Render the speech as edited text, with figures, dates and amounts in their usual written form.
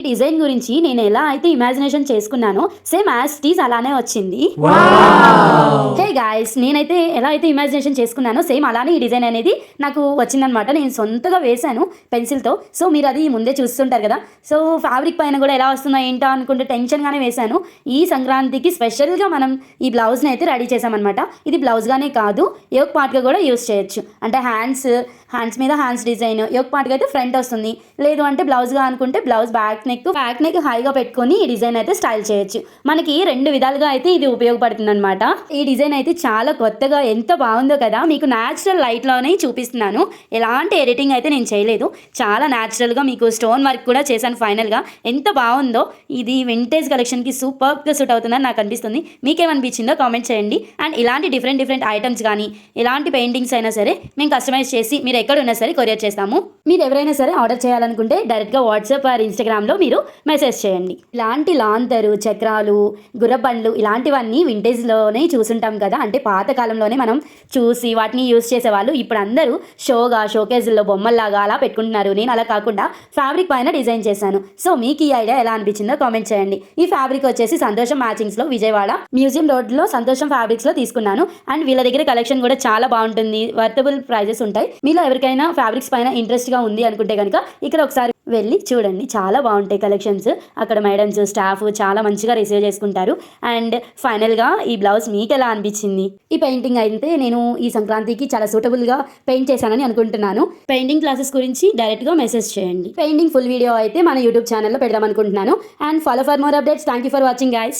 Design గురించి నేను ఎలా అయితే ఇమాజినేషన్ చేసుకున్నానో సేమ్ యాజ్ ఇట్ ఈజ్ అలానే వచ్చింది. హే గాయ్స్, నేనైతే ఎలా అయితే ఇమాజినేషన్ చేసుకున్నానో సేమ్ అలానే ఈ డిజైన్ అనేది నాకు వచ్చిందనమాట. నేను సొంతగా వేశాను పెన్సిల్తో. సో మీరు అది ముందే చూస్తుంటారు కదా. సో ఫ్యాబ్రిక్ పైన కూడా ఎలా వస్తుందో ఏంటో అనుకుంటే టెన్షన్గానే వేశాను. ఈ సంక్రాంతికి స్పెషల్గా మనం ఈ బ్లౌజ్ని అయితే రెడీ చేసామన్నమాట. ఇది బ్లౌజ్గానే కాదు, యోక్ పార్ట్గా కూడా యూస్ చేయొచ్చు. అంటే హ్యాండ్స్ మీద హ్యాండ్స్ డిజైన్, యోక్ పార్ట్గా అయితే ఫ్రంట్ వస్తుంది. లేదు అంటే బ్లౌజ్గా అనుకుంటే బ్లౌజ్ బ్యాక్ నెక్ హైగా పెట్టుకొని ఈ డిజైన్ అయితే స్టైల్ చేయొచ్చు. మనకి రెండు విధాలుగా అయితే ఇది ఉపయోగపడుతుంది అనమాట. ఈ డిజైన్ అయితే చాలా కొత్తగా ఎంత బాగుందో కదా. మీకు న్యాచురల్ లైట్లోనే చూపిస్తున్నాను. ఎలాంటి ఎడిటింగ్ అయితే నేను చేయలేదు. చాలా న్యాచురల్గా మీకు స్టోన్ వర్క్ కూడా చేశాను. ఫైనల్గా ఎంత బాగుందో. ఇది వింటేజ్ కలెక్షన్కి సూపర్గా సూట్ అవుతుందని నాకు అనిపిస్తుంది. మీకేమనిపించిందో కామెంట్ చేయండి. అండ్ ఇలాంటి డిఫరెంట్ ఐటమ్స్ కానీ ఎలాంటి పెయింటింగ్స్ అయినా సరే మేము కస్టమైజ్ చేసి మీరు ఎక్కడ ఉన్నా సరే కొరియర్ చేస్తాము. మీరు ఎవరైనా సరే ఆర్డర్ చేయాలనుకుంటే డైరెక్ట్గా వాట్సాప్ ఆర్ ఇన్స్టాగ్రామ్లో మీరు మెసేజ్ చేయండి. ఇలాంటి లాంతరు, చక్రాలు, గుర్రబండ్లు ఇలాంటివన్నీ వింటేజ్లోనే చూసుంటాం కదా. అంటే పాతకాలంలోనే మనం చూసి వాటిని యూస్ చేసేవాళ్ళు. ఇప్పుడు అందరూ షోకేజ్లో బొమ్మల్లాగా అలా పెట్టుకుంటున్నారు. నేను అలా కాకుండా ఫ్యాబ్రిక్ పైన డిజైన్ చేశాను. సో మీకు ఈ ఐడియా ఎలా అనిపించిందో కామెంట్ చేయండి. ఈ ఫ్యాబ్రిక్ వచ్చేసి సంతోషం మ్యాచింగ్స్లో విజయవాడ మ్యూజియం రోడ్లో సంతోషం ఫ్యాబ్రిక్స్లో తీసుకున్నాను. అండ్ వీళ్ళ దగ్గర కలెక్షన్ కూడా చాలా బాగుంటుంది. వర్తబుల్ ప్రైజెస్ ఉంటాయి. మీలో ఎవరికైనా ఫ్యాబ్రిక్స్ పైన ఇంట్రెస్ట్గా ఉంది అనుకుంటే కనుక ఇక్కడ ఒకసారి వెళ్ళి చూడండి. చాలా బాగుంటాయి కలెక్షన్స్. అక్కడ మేడమ్స్, స్టాఫ్ చాలా మంచిగా రిసీవ్ చేసుకుంటారు. అండ్ ఫైనల్గా ఈ బ్లౌజ్ మీకు ఎలా అనిపించింది? ఈ పెయింటింగ్ అయితే నేను ఈ సంక్రాంతికి చాలా సూటబుల్గా పెయింట్ చేశానని అనుకుంటున్నాను. పెయింటింగ్ క్లాసెస్ గురించి డైరెక్ట్గా మెసేజ్ చేయండి. పెయింటింగ్ ఫుల్ వీడియో అయితే మన యూట్యూబ్ ఛానల్లో పెడదాం అనుకుంటున్నాను. And follow for more updates. Thank you for watching guys.